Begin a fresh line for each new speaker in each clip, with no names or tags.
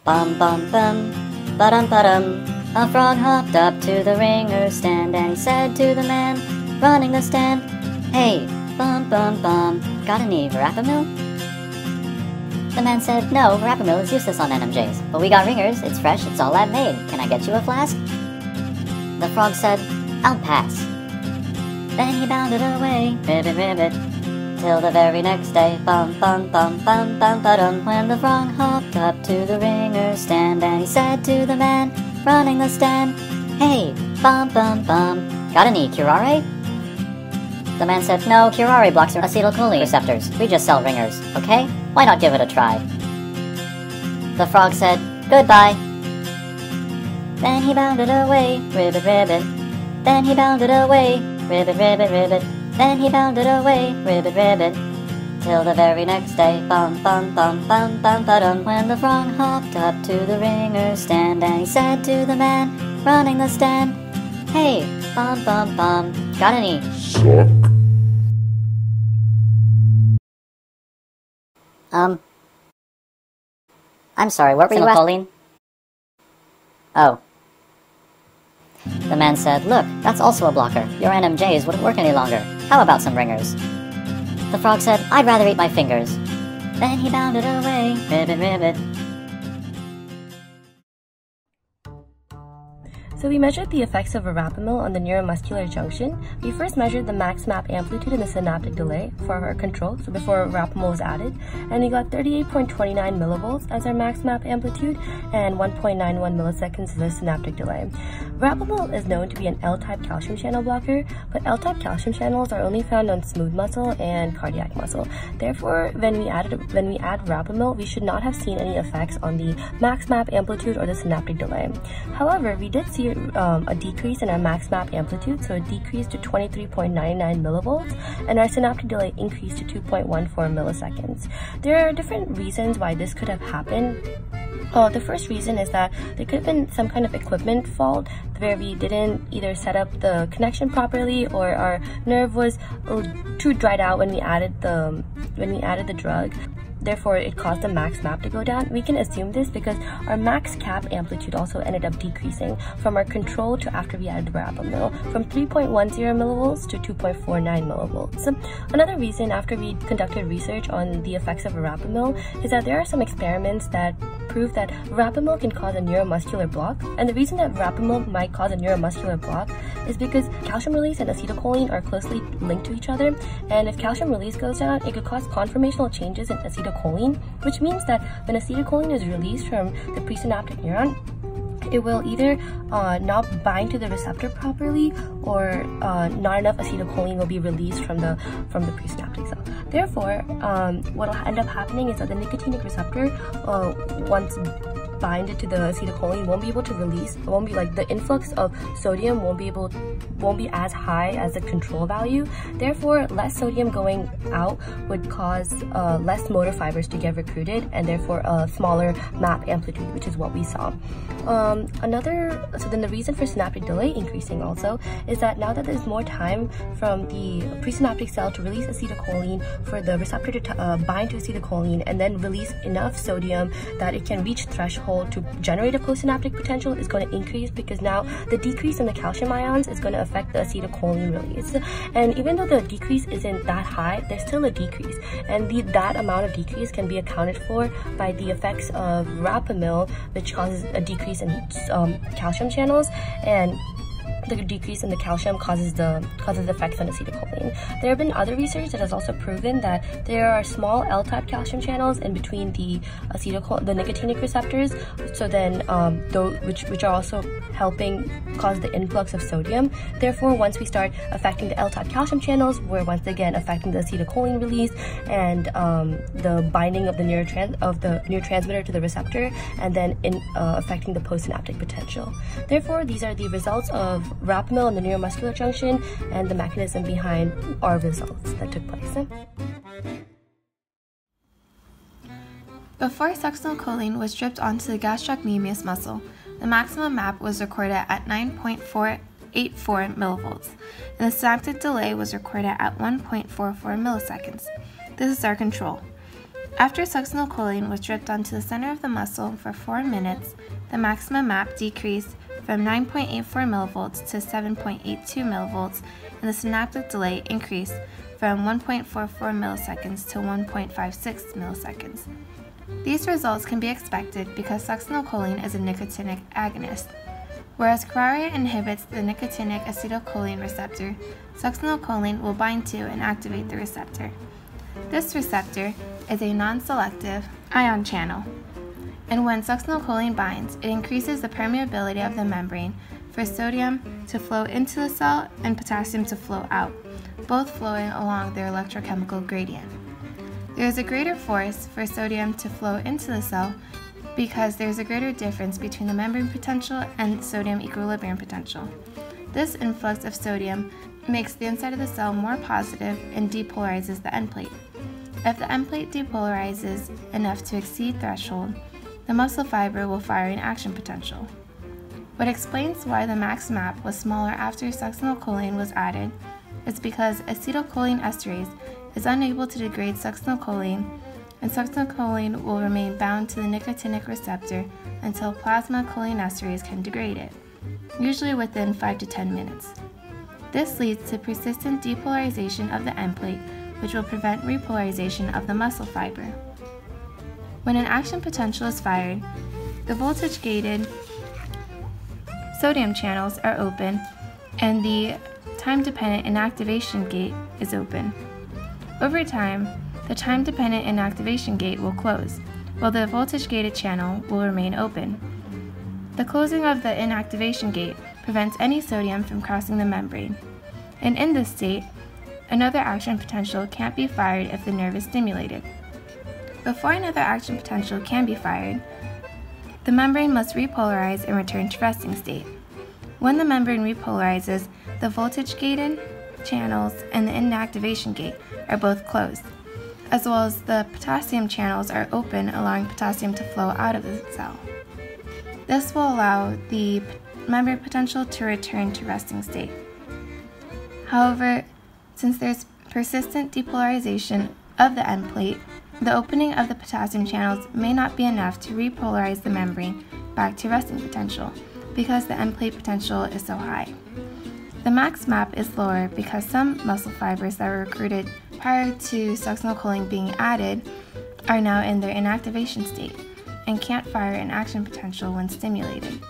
Bum bum bum, ba-dum ba-dum. A frog hopped up to the ringer's stand, and he said to the man running the stand, "Hey, bum bum bum, got any verapamil?" The man said, "No, verapamil is useless on NMJs, but we got ringers, it's fresh, it's all lab made. Can I get you a flask?" The frog said, "I'll pass." Then he bounded away, ribbit ribbit, till the very next day, bum bum bum bum bum ba-dum, when the frog hopped up to the ringer's stand, and he said to the man running the stand, "Hey, bum bum bum, got any curare?" The man said, "No, curare blocks our acetylcholine receptors. We just sell ringers, okay? Why not give it a try?" The frog said, "Goodbye." Then he bounded away, ribbit ribbit. Then he bounded away, ribbit ribbit ribbit. Then he bounded away, ribbit ribbit, till the very next day, bum bum bum bum bum ba-dum, when the frog hopped up to the ringer's stand, and he said to the man running the stand, "Hey, bum bum bum, got any
suck?"
I'm sorry, what were you asking? Oh. The man said, "Look, that's also a blocker. Your NMJs wouldn't work any longer. How about some ringers?" The frog said, "I'd rather eat my fingers." Then he bounded away, ribbit ribbit.
So we measured the effects of verapamil on the neuromuscular junction. We first measured the max map amplitude and the synaptic delay for our control, so before verapamil was added, and we got 38.29 millivolts as our max map amplitude and 1.91 milliseconds as the synaptic delay. Verapamil is known to be an L-type calcium channel blocker, but L-type calcium channels are only found on smooth muscle and cardiac muscle. Therefore, when we add verapamil, we should not have seen any effects on the max map amplitude or the synaptic delay. However, we did see a decrease in our max map amplitude, so it decreased to 23.99 millivolts, and our synaptic delay increased to 2.14 milliseconds. There are different reasons why this could have happened. The first reason is that there could have been some kind of equipment fault where we didn't either set up the connection properly, or our nerve was too dried out when we added the drug. Therefore, it caused the max map to go down. We can assume this because our max cap amplitude also ended up decreasing from our control to after we added verapamil, from 3.10 millivolts to 2.49 millivolts. Another reason, after we conducted research on the effects of verapamil, is that there are some experiments that prove that verapamil can cause a neuromuscular block. And the reason that verapamil might cause a neuromuscular block is because calcium release and acetylcholine are closely linked to each other. And if calcium release goes down, it could cause conformational changes in acetylcholine, which means that when acetylcholine is released from the presynaptic neuron, it will either not bind to the receptor properly, or not enough acetylcholine will be released from the presynaptic cell. Therefore, what will end up happening is that the nicotinic receptor, once binded to the acetylcholine, won't be able to release, won't be like the influx of sodium won't be as high as the control value. Therefore, less sodium going out would cause less motor fibers to get recruited, and therefore a smaller map amplitude, which is what we saw. So then the reason for synaptic delay increasing also is that now that there's more time from the presynaptic cell to release acetylcholine, for the receptor to bind to acetylcholine and then release enough sodium that it can reach threshold to generate a postsynaptic potential, is going to increase, because now the decrease in the calcium ions is going to affect the acetylcholine release. And even though the decrease isn't that high, there's still a decrease, and that amount of decrease can be accounted for by the effects of verapamil, which causes a decrease in calcium channels, and the decrease in the calcium causes effects on acetylcholine. There have been other research that has also proven that there are small L-type calcium channels in between the nicotinic receptors, so then which are also helping cause the influx of sodium. Therefore, once we start affecting the L-type calcium channels, we're once again affecting the acetylcholine release and the binding of the neurotransmitter to the receptor, and then affecting the postsynaptic potential. Therefore, these are the results of verapamil and the neuromuscular junction, and the mechanism behind our results that took place.
Before succinylcholine was dripped onto the gastrocnemius muscle, the maximum map was recorded at 9.484 millivolts, and the synaptic delay was recorded at 1.44 milliseconds. This is our control. After succinylcholine was dripped onto the center of the muscle for 4 minutes, the maximum MAP decreased from 9.84 millivolts to 7.82 millivolts, and the synaptic delay increased from 1.44 milliseconds to 1.56 milliseconds. These results can be expected because succinylcholine is a nicotinic agonist. Whereas curare inhibits the nicotinic acetylcholine receptor, succinylcholine will bind to and activate the receptor. This receptor is a non-selective ion channel, and when succinylcholine binds, it increases the permeability of the membrane for sodium to flow into the cell and potassium to flow out, both flowing along their electrochemical gradient. There is a greater force for sodium to flow into the cell because there is a greater difference between the membrane potential and sodium equilibrium potential. This influx of sodium makes the inside of the cell more positive and depolarizes the end plate. If the end plate depolarizes enough to exceed threshold, the muscle fiber will fire an action potential. What explains why the max MAP was smaller after succinylcholine was added is because acetylcholine esterase is unable to degrade succinylcholine, and succinylcholine will remain bound to the nicotinic receptor until plasma cholinesterase can degrade it, usually within 5 to 10 minutes. This leads to persistent depolarization of the end plate, which will prevent repolarization of the muscle fiber. When an action potential is fired, the voltage-gated sodium channels are open and the time-dependent inactivation gate is open. Over time, the time-dependent inactivation gate will close, while the voltage-gated channel will remain open. The closing of the inactivation gate prevents any sodium from crossing the membrane, and in this state, another action potential can't be fired if the nerve is stimulated. Before another action potential can be fired, the membrane must repolarize and return to resting state. When the membrane repolarizes, the voltage-gated channels and the inactivation gate are both closed, as well as the potassium channels are open, allowing potassium to flow out of the cell. This will allow the membrane potential to return to resting state. However, since there's persistent depolarization of the end plate, the opening of the potassium channels may not be enough to repolarize the membrane back to resting potential because the end plate potential is so high. The max MAP is lower because some muscle fibers that were recruited prior to succinylcholine being added are now in their inactivation state and can't fire an action potential when stimulated.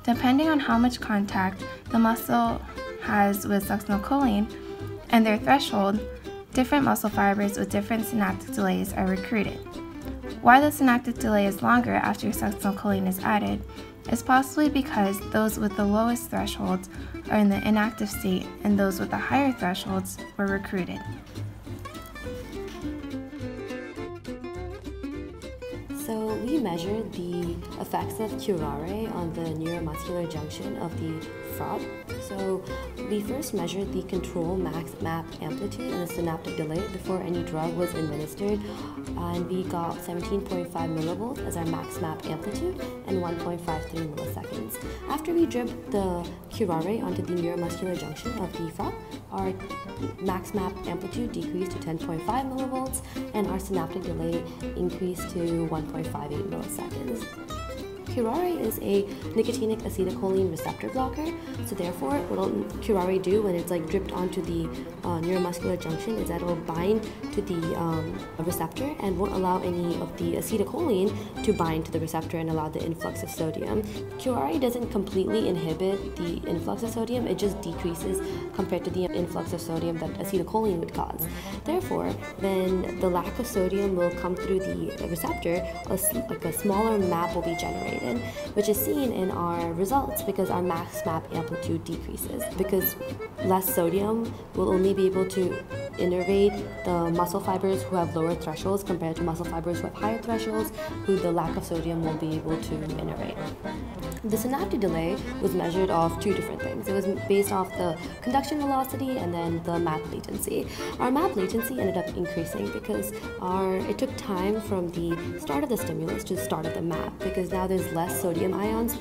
Depending on how much contact the muscle has with succinylcholine and their threshold, different muscle fibers with different synaptic delays are recruited. Why the synaptic delay is longer after succinylcholine is added is possibly because those with the lowest thresholds are in the inactive state and those with the higher thresholds were recruited.
So we measured the effects of curare on the neuromuscular junction of the frog. So we first measured the control max MAP amplitude and the synaptic delay before any drug was administered, and we got 17.5 millivolts as our max MAP amplitude and 1.53 milliseconds. After we dripped the curare onto the neuromuscular junction of the frog, our max MAP amplitude decreased to 10.5 millivolts and our synaptic delay increased to 1.58 milliseconds. Curare is a nicotinic acetylcholine receptor blocker, so therefore what will curare do when it's dripped onto the neuromuscular junction is that it will bind to the receptor and won't allow any of the acetylcholine to bind to the receptor and allow the influx of sodium. Curare doesn't completely inhibit the influx of sodium, it just decreases compared to the influx of sodium that acetylcholine would cause. Therefore, when the lack of sodium will come through the receptor, a smaller MAP will be generated, which is seen in our results because our max MAP amplitude decreases. Because less sodium will only be able to innervate the muscle fibers who have lower thresholds compared to muscle fibers who have higher thresholds, who the lack of sodium won't be able to innervate. The synaptic delay was measured off two different things. It was based off the conduction velocity and then the MAP latency. Our MAP latency ended up increasing because it took time from the start of the stimulus to the start of the MAP, because now there's less sodium ions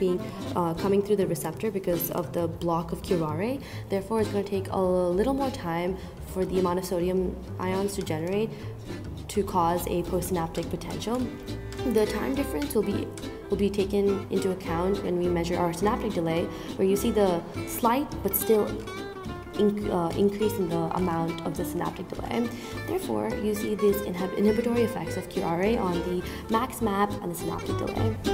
coming through the receptor because of the block of curare. Therefore, it's going to take a little more time for the amount of sodium ions to generate
to cause a postsynaptic potential. The time difference will be taken into account when we measure our synaptic delay, where you see the slight but still increase in the amount of the synaptic delay. Therefore, you see these inhibitory effects of QRA on the max map and the synaptic delay.